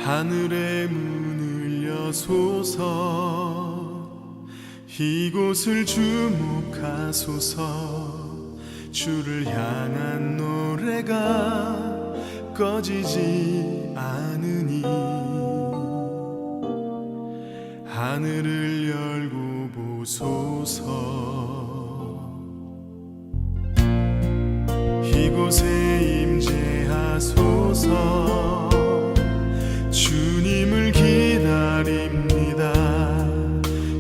하늘의 문을 여소서 이곳을 주목하소서 주를 향한 노래가 꺼지지 않으니 하늘을 열고 보소서 이곳에 임재하소서 주님을 기다립니다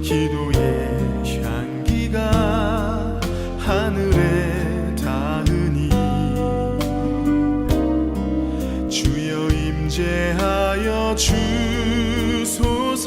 기도의 향기가 하늘에 닿으니 주여 임재하여 주소서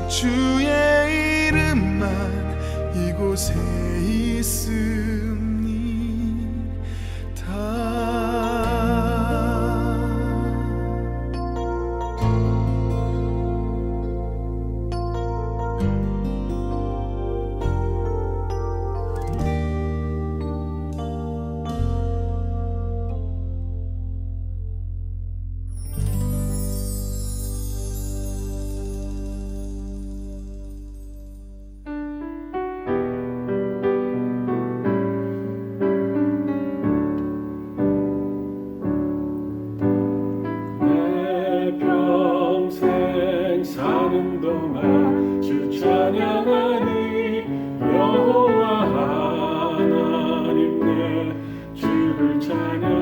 주의 이름만 이곳에 사는 동안 주 찬양하니 여호와 하나님 내 주를 찬양하리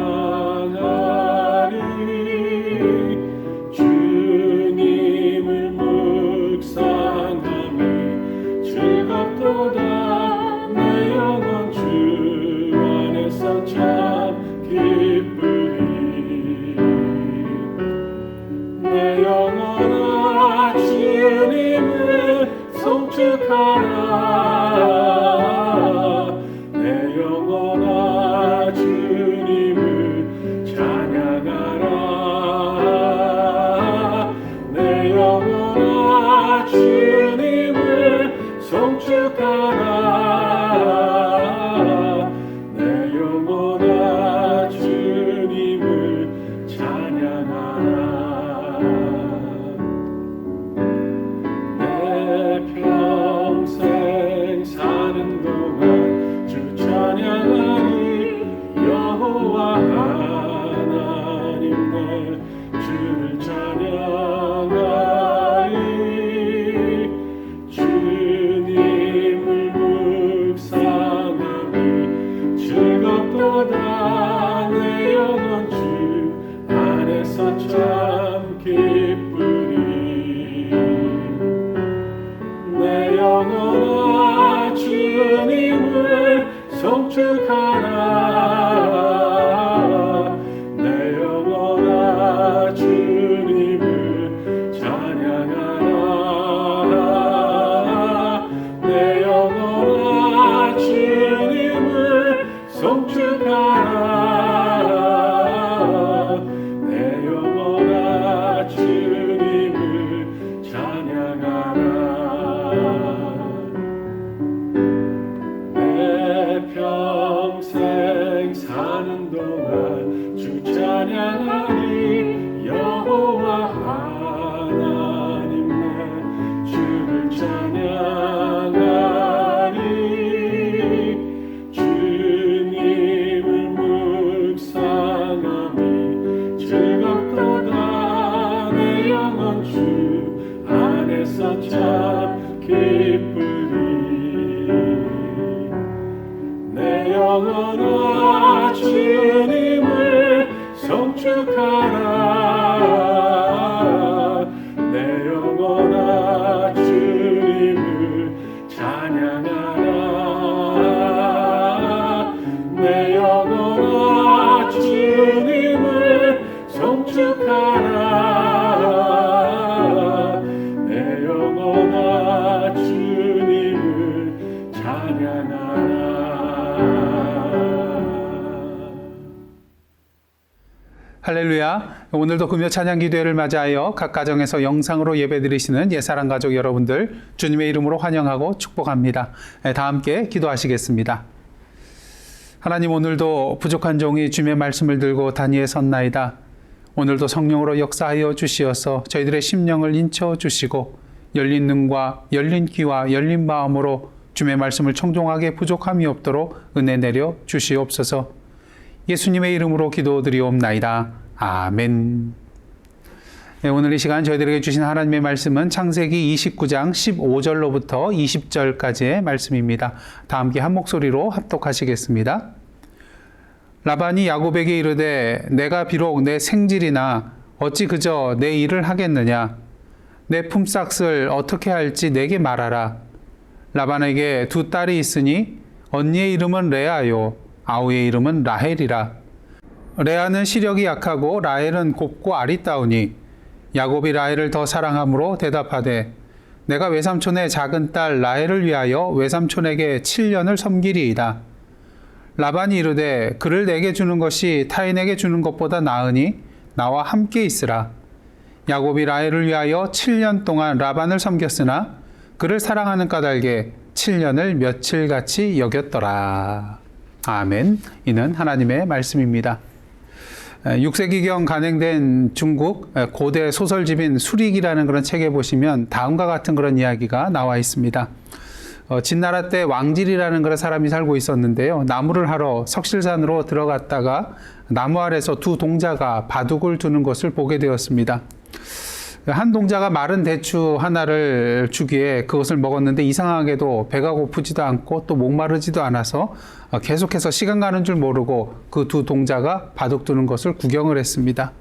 주님을 묵상함이 즐겁도다 내 영혼 주 안에서 참 기쁘리 내 영혼아 주님을 송축하라 내 영혼아 주님을 찬양하라 내 영혼아 주님을 송축하라 내 영혼아 주님을 찬양하라 평생 사는 동안 주 찬양하니 여호와 하나님 내 주를 찬양하리 주님을 묵상함이 즐겁도다 내 영혼 주 안에서 참 기쁘리 내 영혼아 주님을 송축하라 내 영혼아 주님을 찬양하라 내 영혼아 주님을 송축하라 내 영혼아 주님을 찬양하라 평생 사는 동안 주 찬양하니 여호와 하나님 내 주를 찬양하리 할렐루야. 오늘도 금요 찬양 기도회를 맞이하여 각 가정에서 영상으로 예배드리시는 옛사랑 가족 여러분들 주님의 이름으로 환영하고 축복합니다. 다 함께 기도하시겠습니다. 하나님, 오늘도 부족한 종이 주님의 말씀을 들고 단위에 섰나이다. 오늘도 성령으로 역사하여 주시어서 저희들의 심령을 인쳐 주시고 열린 눈과 열린 귀와 열린 마음으로 주님의 말씀을 청종하게 부족함이 없도록 은혜 내려 주시옵소서. 예수님의 이름으로 기도드리옵나이다. 아멘. 네, 오늘 이 시간 저희들에게 주신 하나님의 말씀은 창세기 29장 15절로부터 20절까지의 말씀입니다. 다 함께 한 목소리로 합독하시겠습니다. 라반이 야곱에게 이르되 내가 비록 내 생질이나 어찌 그저 내 일을 하겠느냐. 내 품삯을 어떻게 할지 내게 말하라. 라반에게 두 딸이 있으니 언니의 이름은 레아요 아우의 이름은 라헬이라. 레아는 시력이 약하고 라헬은 곱고 아리따우니 야곱이 라헬을 더 사랑함으로 대답하되 내가 외삼촌의 작은 딸 라헬을 위하여 외삼촌에게 7년을 섬기리이다. 라반이 이르되 그를 내게 주는 것이 타인에게 주는 것보다 나으니 나와 함께 있으라. 야곱이 라헬을 위하여 7년 동안 라반을 섬겼으나 그를 사랑하는 까닭에 7년을 며칠같이 여겼더라. 아멘. 이는 하나님의 말씀입니다. 6세기경 간행된 중국 고대 소설집인 수릭이라는 그런 책에 보시면 다음과 같은 그런 이야기가 나와 있습니다. 진나라 때 왕질이라는 그런 사람이 살고 있었는데요. 나무를 하러 석실산으로 들어갔다가 나무 아래서 두 동자가 바둑을 두는 것을 보게 되었습니다. 한 동자가 마른 대추 하나를 주기에 그것을 먹었는데 이상하게도 배가 고프지도 않고 또 목마르지도 않아서 계속해서 시간 가는 줄 모르고 그 두 동자가 바둑 두는 것을 구경을 했습니다.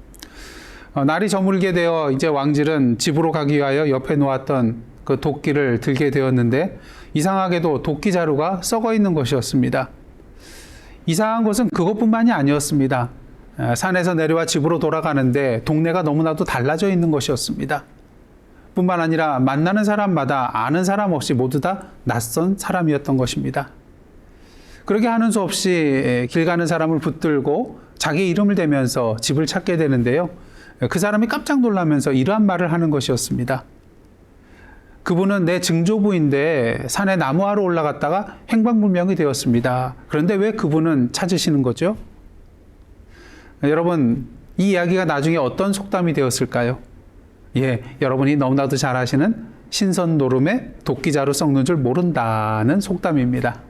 날이 저물게 되어 이제 왕질은 집으로 가기 위하여 옆에 놓았던 그 도끼를 들게 되었는데 이상하게도 도끼 자루가 썩어 있는 것이었습니다. 이상한 것은 그것뿐만이 아니었습니다. 산에서 내려와 집으로 돌아가는데 동네가 너무나도 달라져 있는 것이었습니다. 뿐만 아니라 만나는 사람마다 아는 사람 없이 모두 다 낯선 사람이었던 것입니다. 그렇게 하는 수 없이 길 가는 사람을 붙들고 자기 이름을 대면서 집을 찾게 되는데요. 그 사람이 깜짝 놀라면서 이러한 말을 하는 것이었습니다. 그분은 내 증조부인데 산에 나무하러 올라갔다가 행방불명이 되었습니다. 그런데 왜 그분은 찾으시는 거죠? 여러분, 이 이야기가 나중에 어떤 속담이 되었을까요? 여러분이 너무나도 잘 아시는 신선 노름에 도끼자루 썩는 줄 모른다는 속담입니다.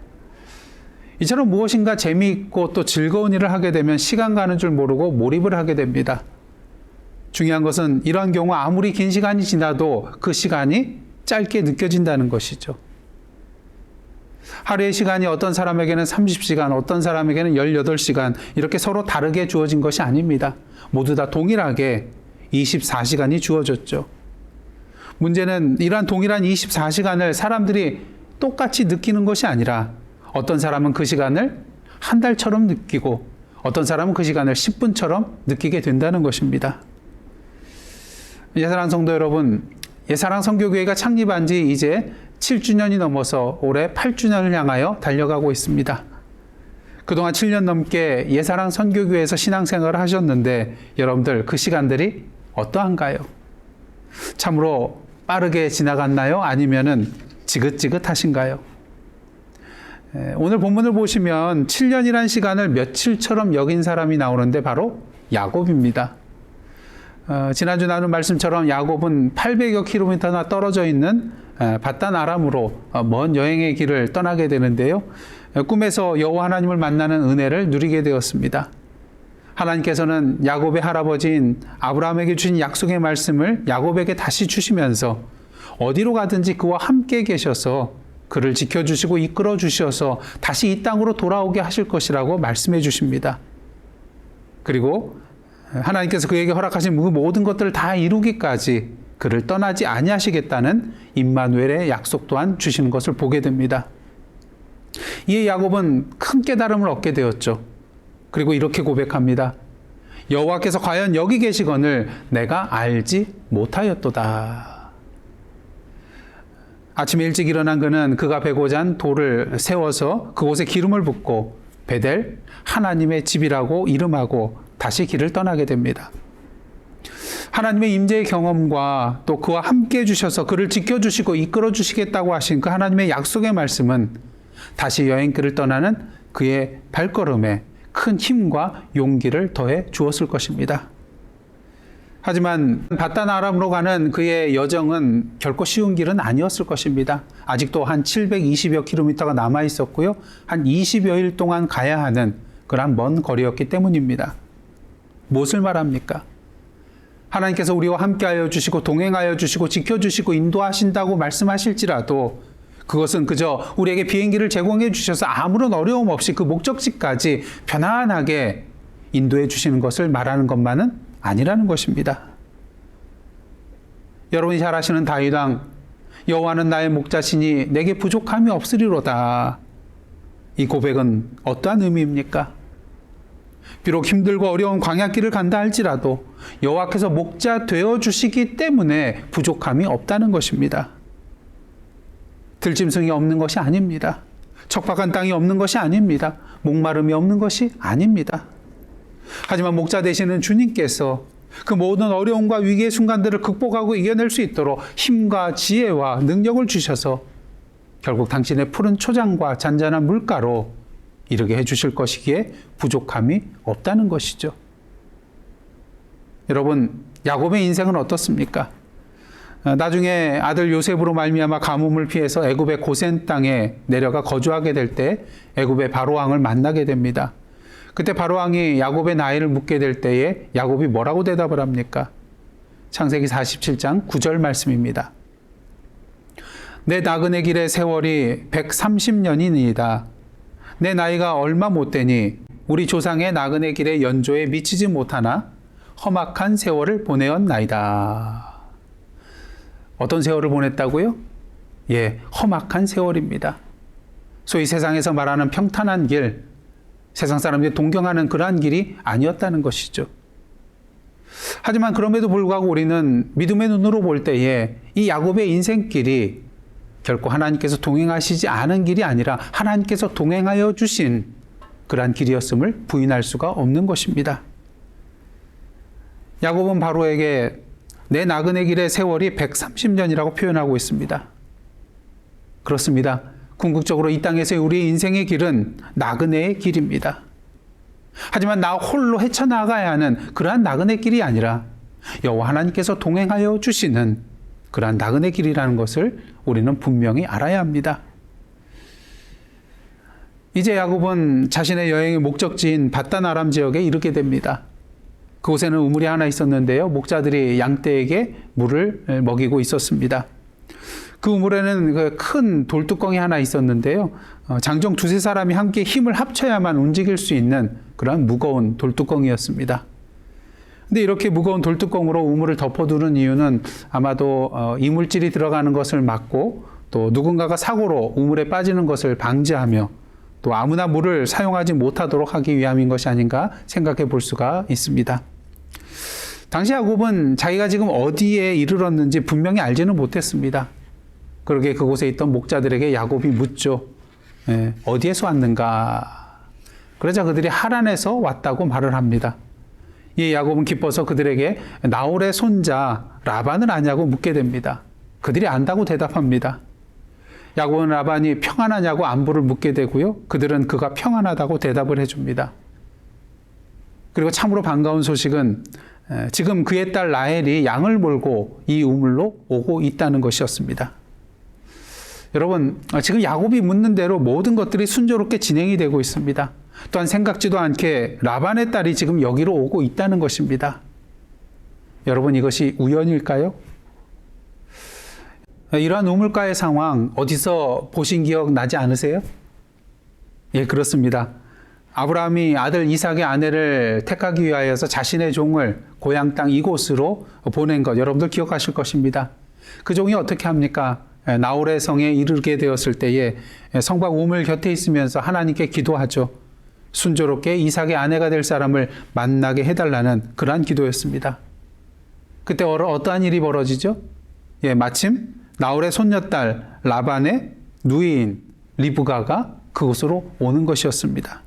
이처럼 무엇인가 재미있고 또 즐거운 일을 하게 되면 시간 가는 줄 모르고 몰입을 하게 됩니다. 중요한 것은 이러한 경우 아무리 긴 시간이 지나도 그 시간이 짧게 느껴진다는 것이죠. 하루의 시간이 어떤 사람에게는 30시간, 어떤 사람에게는 18시간 이렇게 서로 다르게 주어진 것이 아닙니다. 모두 다 동일하게 24시간이 주어졌죠. 문제는 이러한 동일한 24시간을 사람들이 똑같이 느끼는 것이 아니라 어떤 사람은 그 시간을 한 달처럼 느끼고 어떤 사람은 그 시간을 10분처럼 느끼게 된다는 것입니다. 옛사랑 성도 여러분, 옛사랑 선교교회가 창립한 지 이제 7주년이 넘어서 올해 8주년을 향하여 달려가고 있습니다. 그동안 7년 넘게 옛사랑 선교교회에서 신앙생활을 하셨는데 여러분들 그 시간들이 어떠한가요? 참으로 빠르게 지나갔나요? 아니면은 지긋지긋하신가요? 오늘 본문을 보시면 7년이란 시간을 며칠처럼 여긴 사람이 나오는데 바로 야곱입니다. 지난주 나눈 말씀처럼 야곱은 800여 킬로미터나 떨어져 있는 바단 아람으로 먼 여행의 길을 떠나게 되는데요. 꿈에서 여호와 하나님을 만나는 은혜를 누리게 되었습니다. 하나님께서는 야곱의 할아버지인 아브라함에게 주신 약속의 말씀을 야곱에게 다시 주시면서 어디로 가든지 그와 함께 계셔서 그를 지켜주시고 이끌어 주셔서 다시 이 땅으로 돌아오게 하실 것이라고 말씀해 주십니다. 그리고 하나님께서 그에게 허락하신 그 모든 것들을 다 이루기까지 그를 떠나지 아니하시겠다는 임마누엘의 약속 또한 주시는 것을 보게 됩니다. 이에 야곱은 큰 깨달음을 얻게 되었죠. 그리고 이렇게 고백합니다. 여호와께서 과연 여기 계시거늘 내가 알지 못하였도다. 아침 일찍 일어난 그는 그가 베고자 한 돌을 세워서 그곳에 기름을 붓고 베델 하나님의 집이라고 이름하고 다시 길을 떠나게 됩니다. 하나님의 임재의 경험과 또 그와 함께 해주셔서 그를 지켜주시고 이끌어주시겠다고 하신 그 하나님의 약속의 말씀은 다시 여행길을 떠나는 그의 발걸음에 큰 힘과 용기를 더해 주었을 것입니다. 하지만 바단 아람으로 가는 그의 여정은 결코 쉬운 길은 아니었을 것입니다. 아직도 한 720여 킬로미터가 남아 있었고요. 한 20여일 동안 가야 하는 그런 먼 거리였기 때문입니다. 무엇을 말합니까? 하나님께서 우리와 함께하여 주시고 동행하여 주시고 지켜주시고 인도하신다고 말씀하실지라도 그것은 그저 우리에게 비행기를 제공해 주셔서 아무런 어려움 없이 그 목적지까지 편안하게 인도해 주시는 것을 말하는 것만은 아니라는 것입니다. 여러분이 잘 아시는 다윗왕, 여호와는 나의 목자시니 내게 부족함이 없으리로다. 이 고백은 어떠한 의미입니까? 비록 힘들고 어려운 광야길을 간다 할지라도 여호와께서 목자 되어 주시기 때문에 부족함이 없다는 것입니다. 들짐승이 없는 것이 아닙니다. 척박한 땅이 없는 것이 아닙니다. 목마름이 없는 것이 아닙니다. 하지만 목자 되시는 주님께서 그 모든 어려움과 위기의 순간들을 극복하고 이겨낼 수 있도록 힘과 지혜와 능력을 주셔서 결국 당신의 푸른 초장과 잔잔한 물가로 이르게 해주실 것이기에 부족함이 없다는 것이죠. 여러분, 야곱의 인생은 어떻습니까? 나중에 아들 요셉으로 말미암아 가뭄을 피해서 애굽의 고센 땅에 내려가 거주하게 될 때 애굽의 바로왕을 만나게 됩니다. 그때 바로왕이 야곱의 나이를 묻게 될 때에 야곱이 뭐라고 대답을 합니까? 창세기 47장 9절 말씀입니다. 내 나그네 길의 세월이 130년이니이다. 내 나이가 얼마 못 되니 우리 조상의 나그네 길의 연조에 미치지 못하나 험악한 세월을 보내었나이다. 어떤 세월을 보냈다고요? 예, 험악한 세월입니다. 소위 세상에서 말하는 평탄한 길, 세상 사람들이 동경하는 그러한 길이 아니었다는 것이죠. 하지만 그럼에도 불구하고 우리는 믿음의 눈으로 볼 때에 이 야곱의 인생길이 결코 하나님께서 동행하시지 않은 길이 아니라 하나님께서 동행하여 주신 그러한 길이었음을 부인할 수가 없는 것입니다. 야곱은 바로에게 내 나그네 길의 세월이 130년이라고 표현하고 있습니다. 그렇습니다. 궁극적으로 이 땅에서의 우리의 인생의 길은 나그네의 길입니다. 하지만 나 홀로 헤쳐나가야 하는 그러한 나그네 길이 아니라 여호와 하나님께서 동행하여 주시는 그러한 나그네 길이라는 것을 우리는 분명히 알아야 합니다. 이제 야곱은 자신의 여행의 목적지인 바단 아람 지역에 이르게 됩니다. 그곳에는 우물이 하나 있었는데요. 목자들이 양떼에게 물을 먹이고 있었습니다. 그 우물에는 큰 돌뚜껑이 하나 있었는데요. 장정 두세 사람이 함께 힘을 합쳐야만 움직일 수 있는 그런 무거운 돌뚜껑이었습니다. 근데 이렇게 무거운 돌뚜껑으로 우물을 덮어두는 이유는 아마도 이물질이 들어가는 것을 막고 또 누군가가 사고로 우물에 빠지는 것을 방지하며 또 아무나 물을 사용하지 못하도록 하기 위함인 것이 아닌가 생각해 볼 수가 있습니다. 당시 야곱은 자기가 지금 어디에 이르렀는지 분명히 알지는 못했습니다. 그러게 그곳에 있던 목자들에게 야곱이 묻죠. 어디에서 왔는가? 그러자 그들이 하란에서 왔다고 말을 합니다. 이 야곱은 기뻐서 그들에게 나홀의 손자 라반을 아냐고 묻게 됩니다. 그들이 안다고 대답합니다. 야곱은 라반이 평안하냐고 안부를 묻게 되고요. 그들은 그가 평안하다고 대답을 해줍니다. 그리고 참으로 반가운 소식은 지금 그의 딸 라헬이 양을 몰고 이 우물로 오고 있다는 것이었습니다. 여러분, 지금 야곱이 묻는 대로 모든 것들이 순조롭게 진행이 되고 있습니다. 또한 생각지도 않게 라반의 딸이 지금 여기로 오고 있다는 것입니다. 여러분, 이것이 우연일까요? 이러한 우물가의 상황 어디서 보신 기억 나지 않으세요? 예, 그렇습니다. 아브라함이 아들 이삭의 아내를 택하기 위하여서 자신의 종을 고향 땅 이곳으로 보낸 것 여러분들 기억하실 것입니다. 그 종이 어떻게 합니까? 나홀의 성에 이르게 되었을 때에 성곽 우물 곁에 있으면서 하나님께 기도하죠. 순조롭게 이삭의 아내가 될 사람을 만나게 해달라는 그러한 기도였습니다. 그때 어떠한 일이 벌어지죠? 예, 마침 나홀의 손녀딸 라반의 누이인 리브가가 그곳으로 오는 것이었습니다.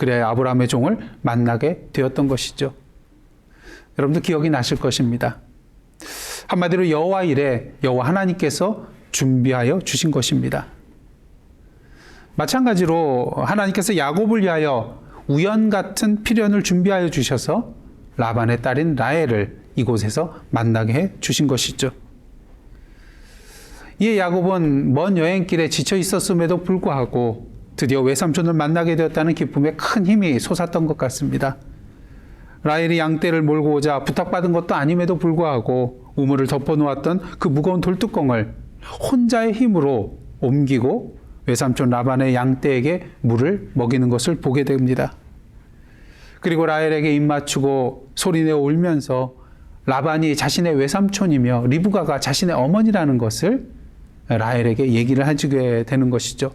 그래야 아브라함의 종을 만나게 되었던 것이죠. 여러분도 기억이 나실 것입니다. 한마디로 여호와 이레, 여호와 하나님께서 준비하여 주신 것입니다. 마찬가지로 하나님께서 야곱을 위하여 우연 같은 필연을 준비하여 주셔서 라반의 딸인 라헬을 이곳에서 만나게 해 주신 것이죠. 이에 야곱은 먼 여행길에 지쳐 있었음에도 불구하고 드디어 외삼촌을 만나게 되었다는 기쁨에 큰 힘이 솟았던 것 같습니다. 라헬이 양떼를 몰고 오자 부탁받은 것도 아님에도 불구하고 우물을 덮어놓았던 그 무거운 돌뚜껑을 혼자의 힘으로 옮기고 외삼촌 라반의 양떼에게 물을 먹이는 것을 보게 됩니다. 그리고 라헬에게 입 맞추고 소리내어 울면서 라반이 자신의 외삼촌이며 리브가가 자신의 어머니라는 것을 라헬에게 얘기를 해주게 되는 것이죠.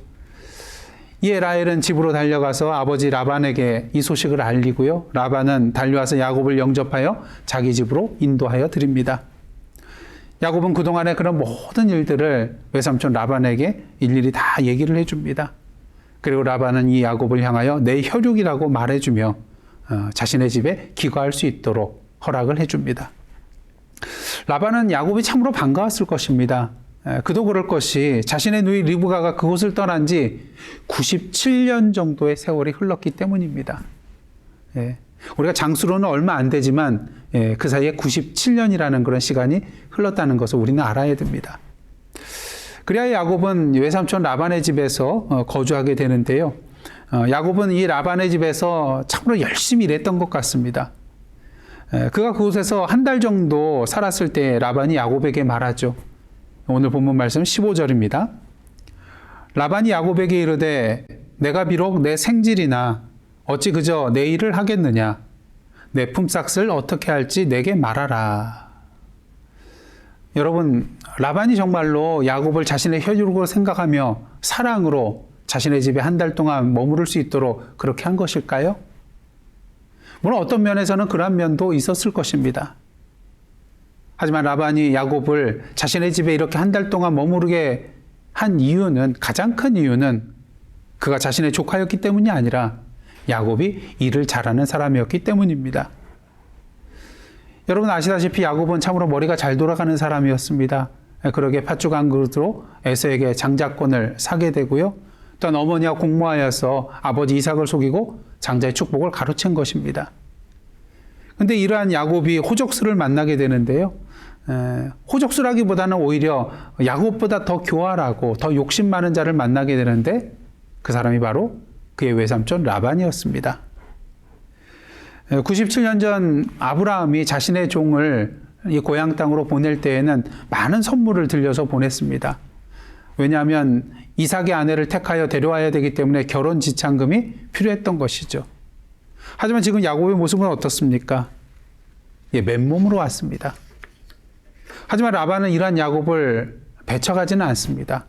이에 라헬은 집으로 달려가서 아버지 라반에게 이 소식을 알리고요. 라반은 달려와서 야곱을 영접하여 자기 집으로 인도하여 드립니다. 야곱은 그동안의 그런 모든 일들을 외삼촌 라반에게 일일이 다 얘기를 해줍니다. 그리고 라반은 이 야곱을 향하여 내 혈육이라고 말해주며 자신의 집에 기거할 수 있도록 허락을 해줍니다. 라반은 야곱이 참으로 반가웠을 것입니다. 그도 그럴 것이 자신의 누이 리브가가 그곳을 떠난 지 97년 정도의 세월이 흘렀기 때문입니다. 우리가 장수로는 얼마 안 되지만 그 사이에 97년이라는 그런 시간이 흘렀다는 것을 우리는 알아야 됩니다. 그래야 야곱은 외삼촌 라반의 집에서 거주하게 되는데요. 야곱은 이 라반의 집에서 참으로 열심히 일했던 것 같습니다. 그가 그곳에서 한 달 정도 살았을 때 라반이 야곱에게 말하죠. 오늘 본문 말씀 15절입니다. 라반이 야곱에게 이르되 내가 비록 내 생질이나 어찌 그저 내 일을 하겠느냐. 내 품삯을 어떻게 할지 내게 말하라. 여러분, 라반이 정말로 야곱을 자신의 혈육으로 생각하며 사랑으로 자신의 집에 한 달 동안 머무를 수 있도록 그렇게 한 것일까요? 물론 어떤 면에서는 그런 면도 있었을 것입니다. 하지만 라반이 야곱을 자신의 집에 이렇게 한 달 동안 머무르게 한 이유는, 가장 큰 이유는 그가 자신의 조카였기 때문이 아니라 야곱이 일을 잘하는 사람이었기 때문입니다. 여러분 아시다시피 야곱은 참으로 머리가 잘 돌아가는 사람이었습니다. 그러게 팥죽 한 그릇으로 에서에게 장자권을 사게 되고요. 또한 어머니와 공모하여서 아버지 이삭을 속이고 장자의 축복을 가로챈 것입니다. 그런데 이러한 야곱이 호적수를 만나게 되는데요. 호적수라기보다는 오히려 야곱보다 더 교활하고 더 욕심 많은 자를 만나게 되는데 그 사람이 바로 그의 외삼촌 라반이었습니다. 97년 전 아브라함이 자신의 종을 이 고향 땅으로 보낼 때에는 많은 선물을 들려서 보냈습니다. 왜냐하면 이삭의 아내를 택하여 데려와야 되기 때문에 결혼 지참금이 필요했던 것이죠. 하지만 지금 야곱의 모습은 어떻습니까? 맨몸으로 왔습니다. 하지만 라반은 이러한 야곱을 배척하지는 않습니다.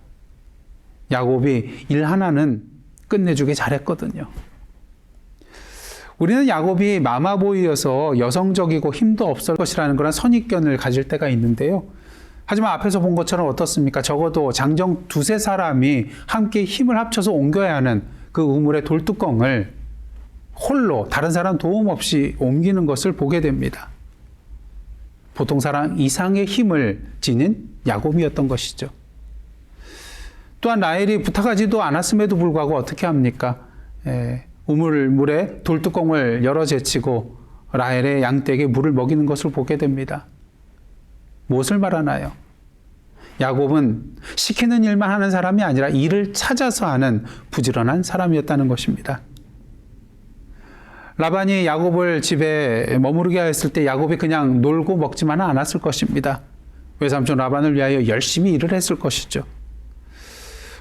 야곱이 일 하나는 끝내주게 잘했거든요. 우리는 야곱이 마마보이여서 여성적이고 힘도 없을 것이라는 그런 선입견을 가질 때가 있는데요. 하지만 앞에서 본 것처럼 어떻습니까? 적어도 장정 두세 사람이 함께 힘을 합쳐서 옮겨야 하는 그 우물의 돌뚜껑을 홀로 다른 사람 도움 없이 옮기는 것을 보게 됩니다. 보통 사람 이상의 힘을 지닌 야곱이었던 것이죠. 또한 라헬이 부탁하지도 않았음에도 불구하고 어떻게 합니까? 우물물에 돌뚜껑을 열어 제치고 라헬의 양떼에게 물을 먹이는 것을 보게 됩니다. 무엇을 말하나요? 야곱은 시키는 일만 하는 사람이 아니라 일을 찾아서 하는 부지런한 사람이었다는 것입니다. 라반이 야곱을 집에 머무르게 하였을 때 야곱이 그냥 놀고 먹지만은 않았을 것입니다. 외삼촌 라반을 위하여 열심히 일을 했을 것이죠.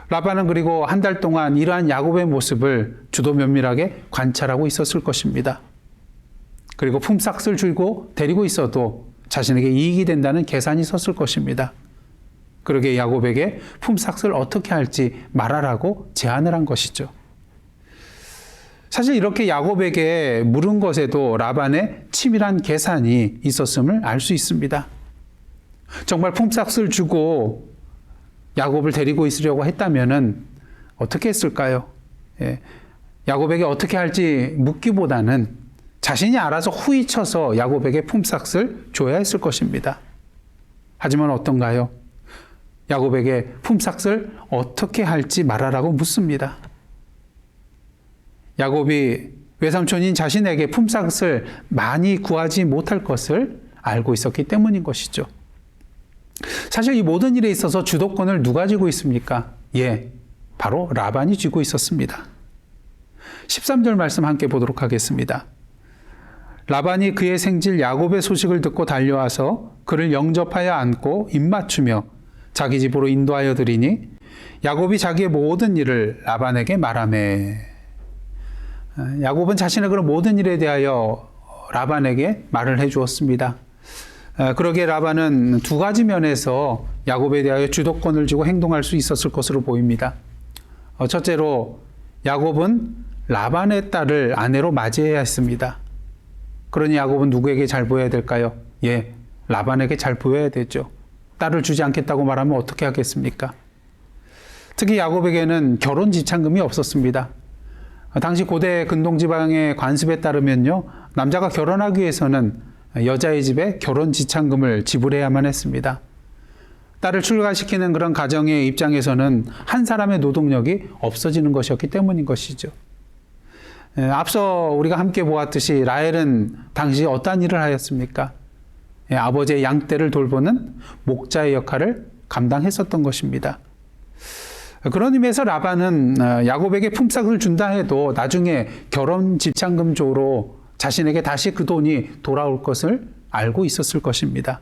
라반은 그리고 한 달 동안 이러한 야곱의 모습을 주도 면밀하게 관찰하고 있었을 것입니다. 그리고 품삯을 주고 데리고 있어도 자신에게 이익이 된다는 계산이 있었을 것입니다. 그러게 야곱에게 품삯을 어떻게 할지 말하라고 제안을 한 것이죠. 사실 이렇게 야곱에게 물은 것에도 라반의 치밀한 계산이 있었음을 알 수 있습니다. 정말 품삯을 주고 야곱을 데리고 있으려고 했다면은 어떻게 했을까요? 야곱에게 어떻게 할지 묻기보다는 자신이 알아서 후이쳐서 야곱에게 품삯을 줘야 했을 것입니다. 하지만 어떤가요? 야곱에게 품삯을 어떻게 할지 말하라고 묻습니다. 야곱이 외삼촌인 자신에게 품삯을 많이 구하지 못할 것을 알고 있었기 때문인 것이죠. 사실 이 모든 일에 있어서 주도권을 누가 쥐고 있습니까? 예, 바로 라반이 쥐고 있었습니다. 13절 말씀 함께 보도록 하겠습니다. 라반이 그의 생질 야곱의 소식을 듣고 달려와서 그를 영접하여 안고 입맞추며 자기 집으로 인도하여 드리니 야곱이 자기의 모든 일을 라반에게 말하매. 야곱은 자신의 그런 모든 일에 대하여 라반에게 말을 해 주었습니다. 그러기에 라반은 두 가지 면에서 야곱에 대하여 주도권을 쥐고 행동할 수 있었을 것으로 보입니다. 첫째로 야곱은 라반의 딸을 아내로 맞이해야 했습니다. 그러니 야곱은 누구에게 잘 보여야 될까요? 예, 라반에게 잘 보여야 되죠. 딸을 주지 않겠다고 말하면 어떻게 하겠습니까? 특히 야곱에게는 결혼 지참금이 없었습니다. 당시 고대 근동지방의 관습에 따르면요, 남자가 결혼하기 위해서는 여자의 집에 결혼 지참금을 지불해야만 했습니다. 딸을 출가시키는 그런 가정의 입장에서는 한 사람의 노동력이 없어지는 것이었기 때문인 것이죠. 앞서 우리가 함께 보았듯이 라헬은 당시 어떠한 일을 하였습니까? 아버지의 양떼를 돌보는 목자의 역할을 감당했었던 것입니다. 그런 의미에서 라반은 야곱에게 품삯을 준다 해도 나중에 결혼 지참금조로 자신에게 다시 그 돈이 돌아올 것을 알고 있었을 것입니다.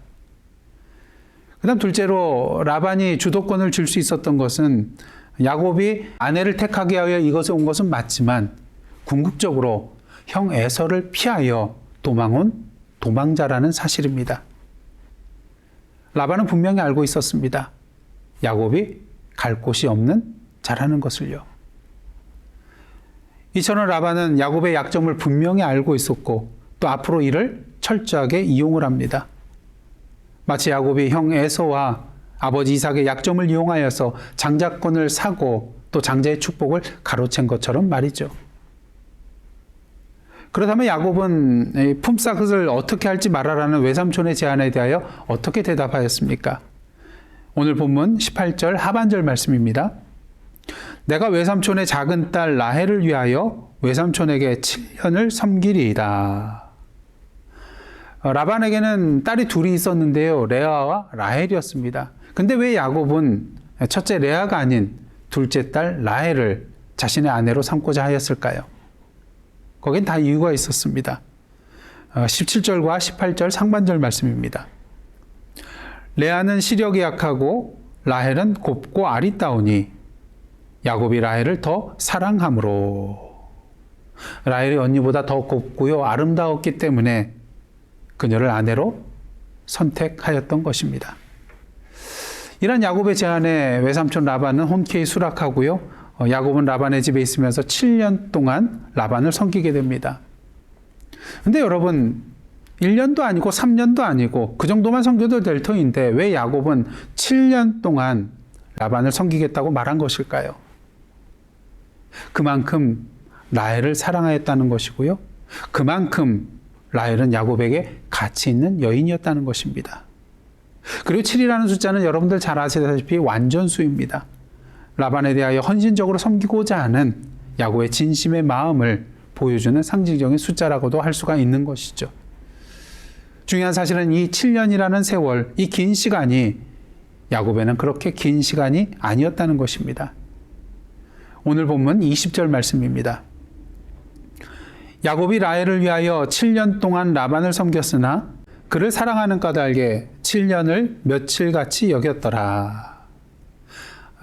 그 다음 둘째로 라반이 주도권을 줄 수 있었던 것은 야곱이 아내를 택하게 하여 이것에 온 것은 맞지만 궁극적으로 형 에서를 피하여 도망온 도망자라는 사실입니다. 라반은 분명히 알고 있었습니다. 야곱이 갈 곳이 없는 자라는 것을요. 이처럼 라반은 야곱의 약점을 분명히 알고 있었고 또 앞으로 이를 철저하게 이용을 합니다. 마치 야곱이 형 에서와 아버지 이삭의 약점을 이용하여서 장자권을 사고 또 장자의 축복을 가로챈 것처럼 말이죠. 그렇다면 야곱은 품삯을 어떻게 할지 말하라는 외삼촌의 제안에 대하여 어떻게 대답하였습니까? 오늘 본문 18절 하반절 말씀입니다. 내가 외삼촌의 작은 딸 라헬을 위하여 외삼촌에게 7년을 섬기리이다. 라반에게는 딸이 둘이 있었는데요. 레아와 라헬이었습니다. 근데 왜 야곱은 첫째 레아가 아닌 둘째 딸 라헬을 자신의 아내로 삼고자 하였을까요? 거긴 다 이유가 있었습니다. 17절과 18절 상반절 말씀입니다. 레아는 시력이 약하고 라헬은 곱고 아리따우니 야곱이 라헬을 더 사랑함으로. 라헬이 언니보다 더 곱고요 아름다웠기 때문에 그녀를 아내로 선택하였던 것입니다. 이런 야곱의 제안에 외삼촌 라반은 흔쾌히 수락하고요. 야곱은 라반의 집에 있으면서 7년 동안 라반을 섬기게 됩니다. 근데 여러분 1년도 아니고 3년도 아니고 그 정도만 섬겨도 될 터인데 왜 야곱은 7년 동안 라반을 섬기겠다고 말한 것일까요? 그만큼 라헬을 사랑하였다는 것이고요. 그만큼 라헬은 야곱에게 가치 있는 여인이었다는 것입니다. 그리고 7이라는 숫자는 여러분들 잘 아시다시피 완전수입니다. 라반에 대하여 헌신적으로 섬기고자 하는 야곱의 진심의 마음을 보여주는 상징적인 숫자라고도 할 수가 있는 것이죠. 중요한 사실은 이 7년이라는 세월, 이 긴 시간이 야곱에는 그렇게 긴 시간이 아니었다는 것입니다. 오늘 본문 20절 말씀입니다. 야곱이 라헬을 위하여 7년 동안 라반을 섬겼으나 그를 사랑하는 까닭에 7년을 며칠같이 여겼더라.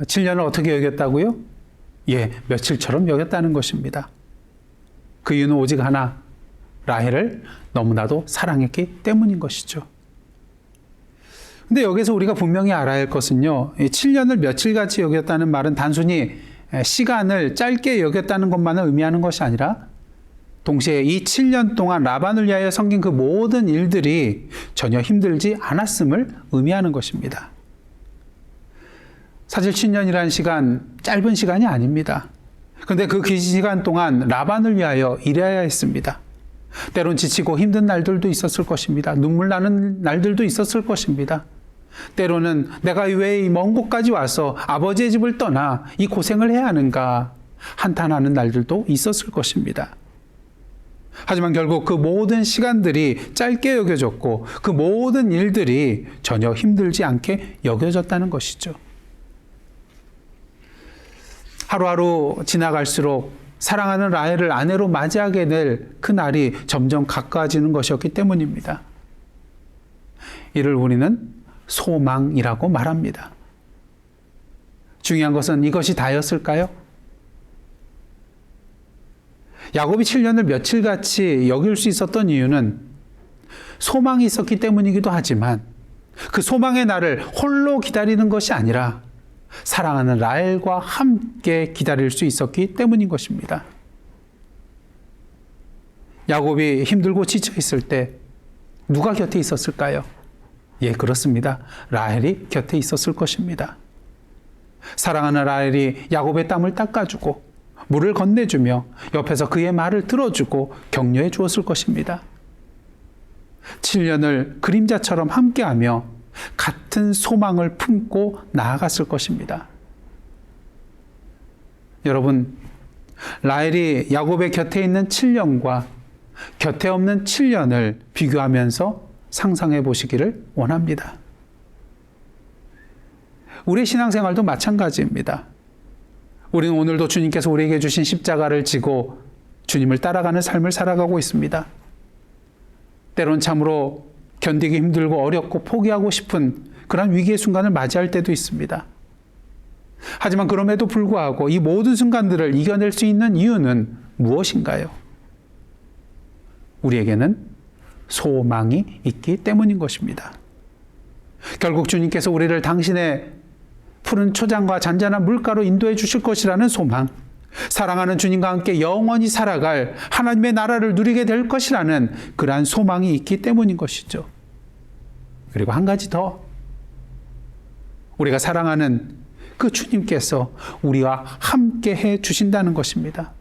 7년을 어떻게 여겼다고요? 예, 며칠처럼 여겼다는 것입니다. 그 이유는 오직 하나, 라헬을 너무나도 사랑했기 때문인 것이죠. 근데 여기서 우리가 분명히 알아야 할 것은요, 7년을 며칠같이 여겼다는 말은 단순히 시간을 짧게 여겼다는 것만을 의미하는 것이 아니라 동시에 이 7년 동안 라반을 위하여 섬긴 그 모든 일들이 전혀 힘들지 않았음을 의미하는 것입니다. 사실 7년이라는 시간 짧은 시간이 아닙니다. 근데 그 시간 동안 라반을 위하여 일해야 했습니다. 때론 지치고 힘든 날들도 있었을 것입니다. 눈물 나는 날들도 있었을 것입니다. 때로는 내가 왜 이 먼 곳까지 와서 아버지의 집을 떠나 이 고생을 해야 하는가 한탄하는 날들도 있었을 것입니다. 하지만 결국 그 모든 시간들이 짧게 여겨졌고 그 모든 일들이 전혀 힘들지 않게 여겨졌다는 것이죠. 하루하루 지나갈수록 사랑하는 라헬을 아내로 맞이하게 될 그 날이 점점 가까워지는 것이었기 때문입니다. 이를 우리는 소망이라고 말합니다. 중요한 것은 이것이 다였을까요? 야곱이 7년을 며칠같이 여길 수 있었던 이유는 소망이 있었기 때문이기도 하지만 그 소망의 날을 홀로 기다리는 것이 아니라 사랑하는 라헬과 함께 기다릴 수 있었기 때문인 것입니다. 야곱이 힘들고 지쳐 있을 때 누가 곁에 있었을까요? 예, 그렇습니다. 라헬이 곁에 있었을 것입니다. 사랑하는 라헬이 야곱의 땀을 닦아주고 물을 건네주며 옆에서 그의 말을 들어주고 격려해 주었을 것입니다. 7년을 그림자처럼 함께하며 같은 소망을 품고 나아갔을 것입니다. 여러분, 라헬이 야곱의 곁에 있는 7년과 곁에 없는 7년을 비교하면서 상상해 보시기를 원합니다. 우리 신앙생활도 마찬가지입니다. 우리는 오늘도 주님께서 우리에게 주신 십자가를 지고 주님을 따라가는 삶을 살아가고 있습니다. 때론 참으로 견디기 힘들고 어렵고 포기하고 싶은 그런 위기의 순간을 맞이할 때도 있습니다. 하지만 그럼에도 불구하고 이 모든 순간들을 이겨낼 수 있는 이유는 무엇인가요? 우리에게는 소망이 있기 때문인 것입니다. 결국 주님께서 우리를 당신의 푸른 초장과 잔잔한 물가로 인도해 주실 것이라는 소망, 사랑하는 주님과 함께 영원히 살아갈 하나님의 나라를 누리게 될 것이라는 그러한 소망이 있기 때문인 것이죠. 그리고 한 가지 더, 우리가 사랑하는 그 주님께서 우리와 함께 해 주신다는 것입니다.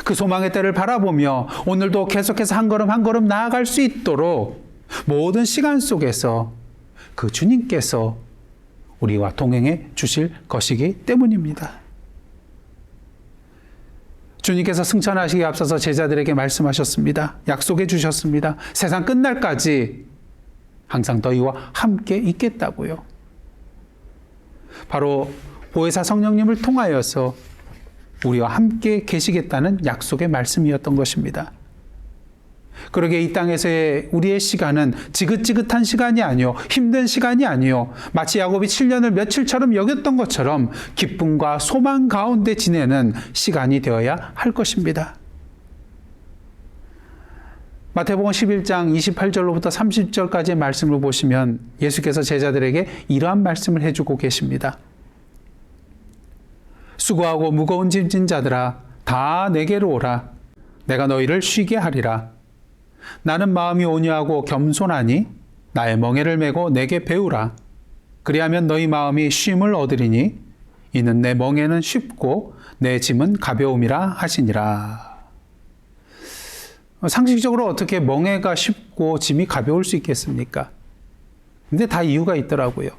그 소망의 때를 바라보며 오늘도 계속해서 한 걸음 한 걸음 나아갈 수 있도록 모든 시간 속에서 그 주님께서 우리와 동행해 주실 것이기 때문입니다. 주님께서 승천하시기에 앞서서 제자들에게 말씀하셨습니다. 약속해 주셨습니다. 세상 끝날까지 항상 너희와 함께 있겠다고요. 바로 보혜사 성령님을 통하여서 우리와 함께 계시겠다는 약속의 말씀이었던 것입니다. 그러게 이 땅에서의 우리의 시간은 지긋지긋한 시간이 아니요, 힘든 시간이 아니요, 마치 야곱이 7년을 며칠처럼 여겼던 것처럼 기쁨과 소망 가운데 지내는 시간이 되어야 할 것입니다. 마태복음 11장 28절로부터 30절까지의 말씀을 보시면 예수께서 제자들에게 이러한 말씀을 해주고 계십니다. 수고하고 무거운 짐진 자들아 다 내게로 오라. 내가 너희를 쉬게 하리라. 나는 마음이 온유하고 겸손하니 나의 멍에를 메고 내게 배우라. 그리하면 너희 마음이 쉼을 얻으리니 이는 내 멍에는 쉽고 내 짐은 가벼움이라 하시니라. 상식적으로 어떻게 멍에가 쉽고 짐이 가벼울 수 있겠습니까? 근데 다 이유가 있더라고요.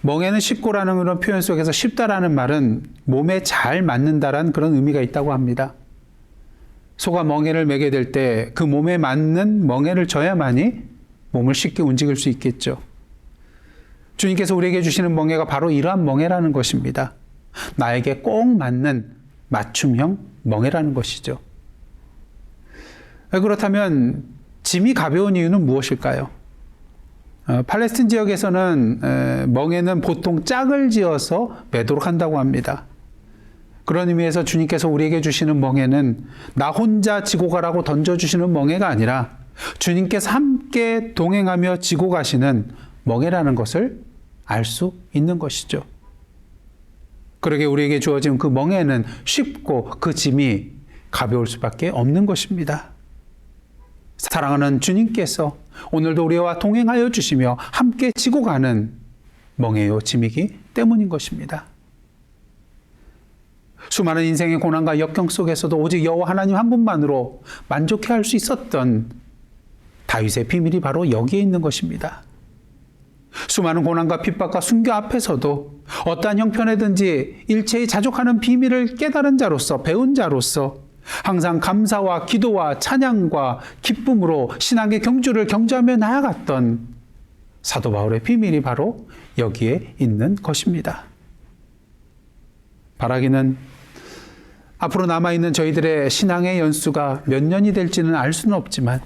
멍에는 쉽고라는 그런 표현 속에서 쉽다라는 말은 몸에 잘 맞는다라는 그런 의미가 있다고 합니다. 소가 멍에를 매게 될 때 그 몸에 맞는 멍에를 져야만이 몸을 쉽게 움직일 수 있겠죠. 주님께서 우리에게 주시는 멍에가 바로 이러한 멍에라는 것입니다. 나에게 꼭 맞는 맞춤형 멍에라는 것이죠. 그렇다면 짐이 가벼운 이유는 무엇일까요? 팔레스틴 지역에서는 멍에는 보통 짝을 지어서 매도록 한다고 합니다. 그런 의미에서 주님께서 우리에게 주시는 멍에는 나 혼자 지고 가라고 던져주시는 멍에가 아니라 주님께서 함께 동행하며 지고 가시는 멍에라는 것을 알 수 있는 것이죠. 그러게 우리에게 주어진 그 멍에는 쉽고 그 짐이 가벼울 수밖에 없는 것입니다. 사랑하는 주님께서 오늘도 우리와 동행하여 주시며 함께 지고 가는 멍에요 짐이기 때문인 것입니다. 수많은 인생의 고난과 역경 속에서도 오직 여호와 하나님 한 분만으로 만족해 할 수 있었던 다윗의 비밀이 바로 여기에 있는 것입니다. 수많은 고난과 핍박과 순교 앞에서도 어떠한 형편에든지 일체의 자족하는 비밀을 깨달은 자로서, 배운 자로서 항상 감사와 기도와 찬양과 기쁨으로 신앙의 경주를 경주하며 나아갔던 사도 바울의 비밀이 바로 여기에 있는 것입니다. 바라기는 앞으로 남아있는 저희들의 신앙의 연수가 몇 년이 될지는 알 수는 없지만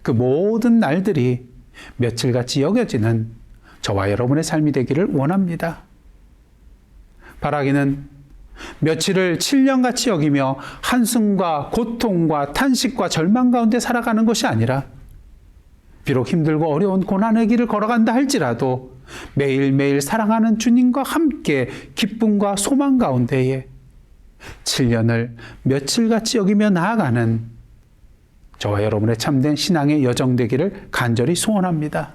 그 모든 날들이 며칠같이 여겨지는 저와 여러분의 삶이 되기를 원합니다. 바라기는 며칠을 7년같이 여기며 한숨과 고통과 탄식과 절망 가운데 살아가는 것이 아니라 비록 힘들고 어려운 고난의 길을 걸어간다 할지라도 매일매일 사랑하는 주님과 함께 기쁨과 소망 가운데에 7년을 며칠같이 여기며 나아가는 저와 여러분의 참된 신앙의 여정 되기를 간절히 소원합니다.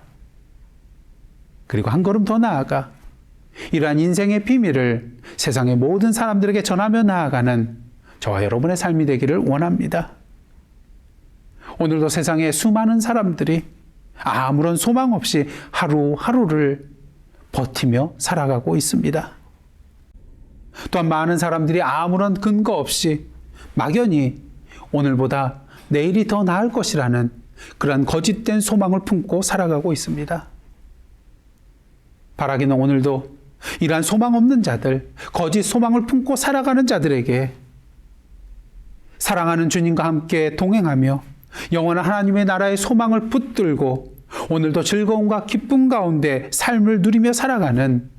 그리고 한 걸음 더 나아가 이러한 인생의 비밀을 세상의 모든 사람들에게 전하며 나아가는 저와 여러분의 삶이 되기를 원합니다. 오늘도 세상의 수많은 사람들이 아무런 소망 없이 하루하루를 버티며 살아가고 있습니다. 또한 많은 사람들이 아무런 근거 없이 막연히 오늘보다 내일이 더 나을 것이라는 그러한 거짓된 소망을 품고 살아가고 있습니다. 바라기는 오늘도 이러한 소망 없는 자들, 거짓 소망을 품고 살아가는 자들에게 사랑하는 주님과 함께 동행하며 영원한 하나님의 나라의 소망을 붙들고 오늘도 즐거움과 기쁨 가운데 삶을 누리며 살아가는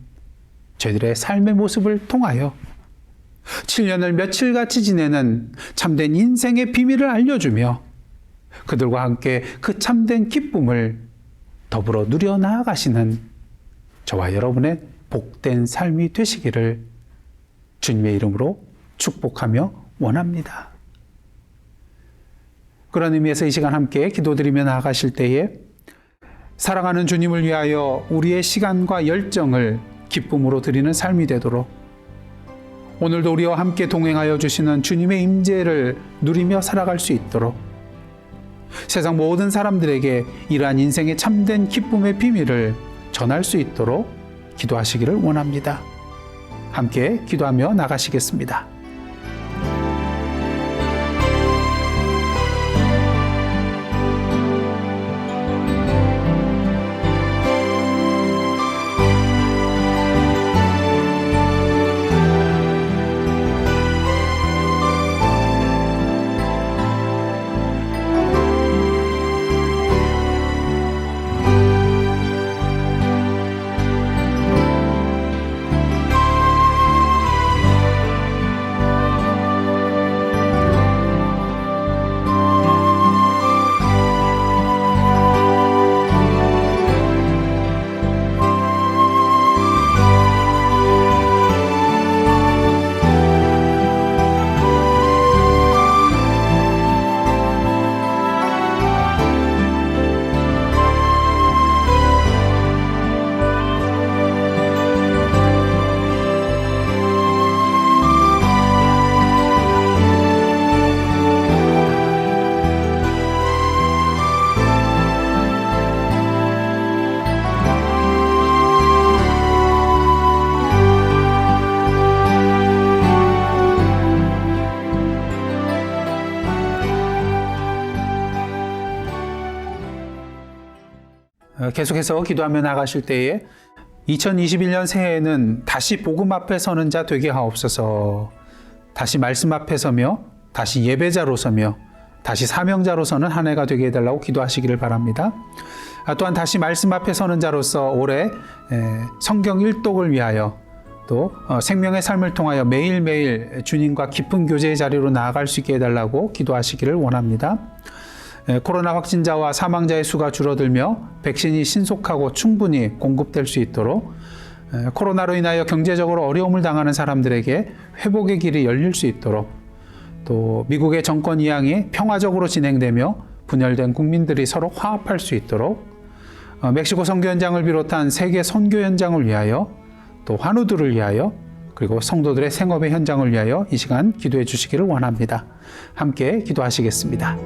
저희들의 삶의 모습을 통하여 7년을 며칠같이 지내는 참된 인생의 비밀을 알려주며 그들과 함께 그 참된 기쁨을 더불어 누려 나아가시는 저와 여러분의 복된 삶이 되시기를 주님의 이름으로 축복하며 원합니다. 그런 의미에서 이 시간 함께 기도드리며 나아가실 때에 사랑하는 주님을 위하여 우리의 시간과 열정을 기쁨으로 드리는 삶이 되도록 오늘도 우리와 함께 동행하여 주시는 주님의 임재를 누리며 살아갈 수 있도록 세상 모든 사람들에게 이러한 인생의 참된 기쁨의 비밀을 전할 수 있도록 기도하시기를 원합니다. 함께 기도하며 나가시겠습니다. 계속해서 기도하며 나가실 때에 2021년 새해에는 다시 복음 앞에 서는 자 되게 하옵소서. 다시 말씀 앞에 서며 다시 예배자로 서며 다시 사명자로 서는 한 해가 되게 해달라고 기도하시기를 바랍니다. 또한 다시 말씀 앞에 서는 자로서 올해 성경 일독을 위하여 또 생명의 삶을 통하여 매일매일 주님과 깊은 교제의 자리로 나아갈 수 있게 해달라고 기도하시기를 원합니다. 코로나 확진자와 사망자의 수가 줄어들며 백신이 신속하고 충분히 공급될 수 있도록 코로나로 인하여 경제적으로 어려움을 당하는 사람들에게 회복의 길이 열릴 수 있도록 또 미국의 정권 이양이 평화적으로 진행되며 분열된 국민들이 서로 화합할 수 있도록 멕시코 선교 현장을 비롯한 세계 선교 현장을 위하여 또 환우들을 위하여 그리고 성도들의 생업의 현장을 위하여 이 시간 기도해 주시기를 원합니다. 함께 기도하시겠습니다.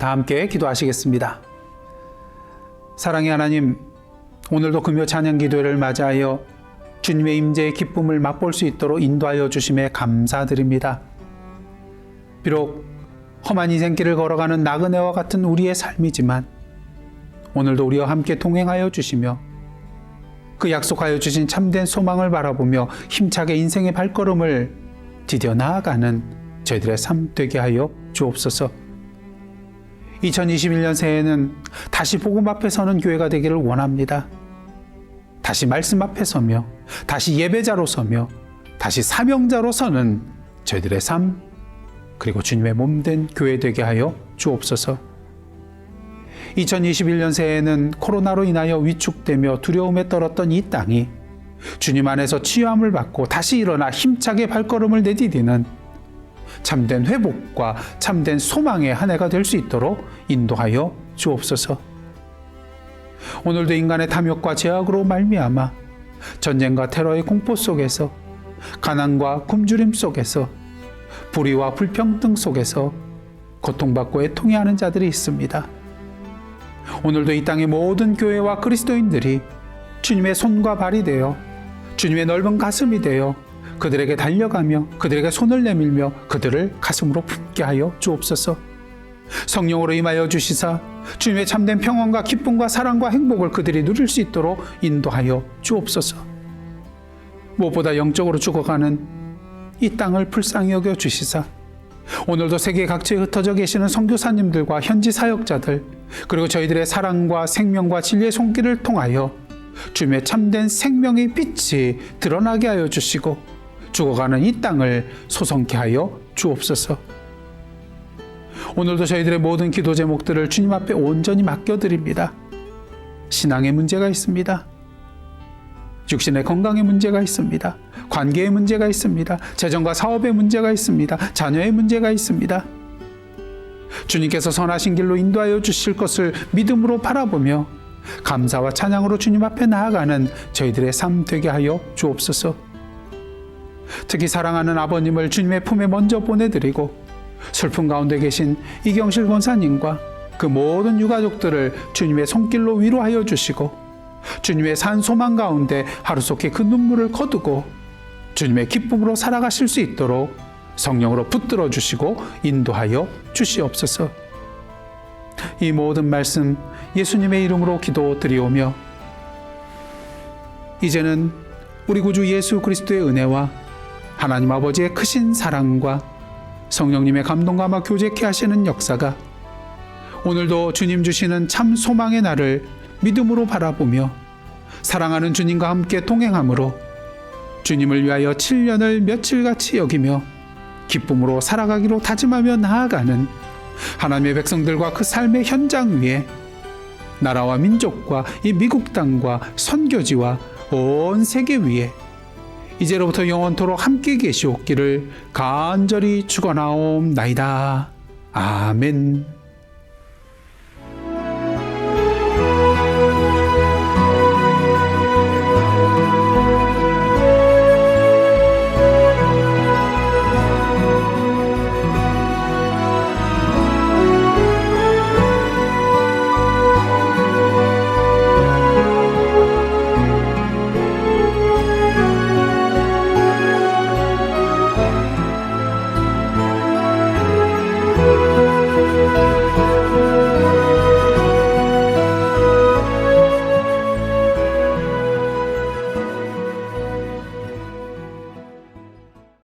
다 함께 기도하시겠습니다. 사랑의 하나님, 오늘도 금요 찬양 기도회를 맞이하여 주님의 임재의 기쁨을 맛볼 수 있도록 인도하여 주심에 감사드립니다. 비록 험한 인생길을 걸어가는 나그네와 같은 우리의 삶이지만 오늘도 우리와 함께 동행하여 주시며 그 약속하여 주신 참된 소망을 바라보며 힘차게 인생의 발걸음을 디뎌 나아가는 저희들의 삶 되게 하여 주옵소서. 2021년 새해에는 다시 복음 앞에 서는 교회가 되기를 원합니다. 다시 말씀 앞에 서며 다시 예배자로 서며 다시 사명자로 서는 저희들의 삶, 그리고 주님의 몸된 교회 되게 하여 주옵소서. 2021년 새해에는 코로나로 인하여 위축되며 두려움에 떨었던 이 땅이 주님 안에서 치유함을 받고 다시 일어나 힘차게 발걸음을 내디디는 참된 회복과 참된 소망의 한 해가 될 수 있도록 인도하여 주옵소서. 오늘도 인간의 탐욕과 제약으로 말미암아 전쟁과 테러의 공포 속에서, 가난과 굶주림 속에서, 불의와 불평등 속에서 고통받고 애통해하는 자들이 있습니다. 오늘도 이 땅의 모든 교회와 그리스도인들이 주님의 손과 발이 되어 주님의 넓은 가슴이 되어 그들에게 달려가며 그들에게 손을 내밀며 그들을 가슴으로 품게 하여 주옵소서. 성령으로 임하여 주시사 주님의 참된 평안과 기쁨과 사랑과 행복을 그들이 누릴 수 있도록 인도하여 주옵소서. 무엇보다 영적으로 죽어가는 이 땅을 불쌍히 여겨 주시사 오늘도 세계 각지에 흩어져 계시는 선교사님들과 현지 사역자들, 그리고 저희들의 사랑과 생명과 진리의 손길을 통하여 주님의 참된 생명의 빛이 드러나게 하여 주시고 죽어가는 이 땅을 소성케 하여 주옵소서. 오늘도 저희들의 모든 기도 제목들을 주님 앞에 온전히 맡겨드립니다. 신앙의 문제가 있습니다. 육신의 건강의 문제가 있습니다. 관계의 문제가 있습니다. 재정과 사업의 문제가 있습니다. 자녀의 문제가 있습니다. 주님께서 선하신 길로 인도하여 주실 것을 믿음으로 바라보며 감사와 찬양으로 주님 앞에 나아가는 저희들의 삶 되게 하여 주옵소서. 특히 사랑하는 아버님을 주님의 품에 먼저 보내드리고 슬픔 가운데 계신 이경실 권사님과 그 모든 유가족들을 주님의 손길로 위로하여 주시고 주님의 산 소망 가운데 하루속히 그 눈물을 거두고 주님의 기쁨으로 살아가실 수 있도록 성령으로 붙들어 주시고 인도하여 주시옵소서. 이 모든 말씀 예수님의 이름으로 기도드리오며 이제는 우리 구주 예수 그리스도의 은혜와 하나님 아버지의 크신 사랑과 성령님의 감동감화 교제케 하시는 역사가 오늘도 주님 주시는 참 소망의 날을 믿음으로 바라보며 사랑하는 주님과 함께 동행함으로 주님을 위하여 7년을 며칠같이 여기며 기쁨으로 살아가기로 다짐하며 나아가는 하나님의 백성들과 그 삶의 현장 위에 나라와 민족과 이 미국 땅과 선교지와 온 세계 위에 이제로부터 영원토록 함께 계시옵기를 간절히 축원하옵나이다. 아멘.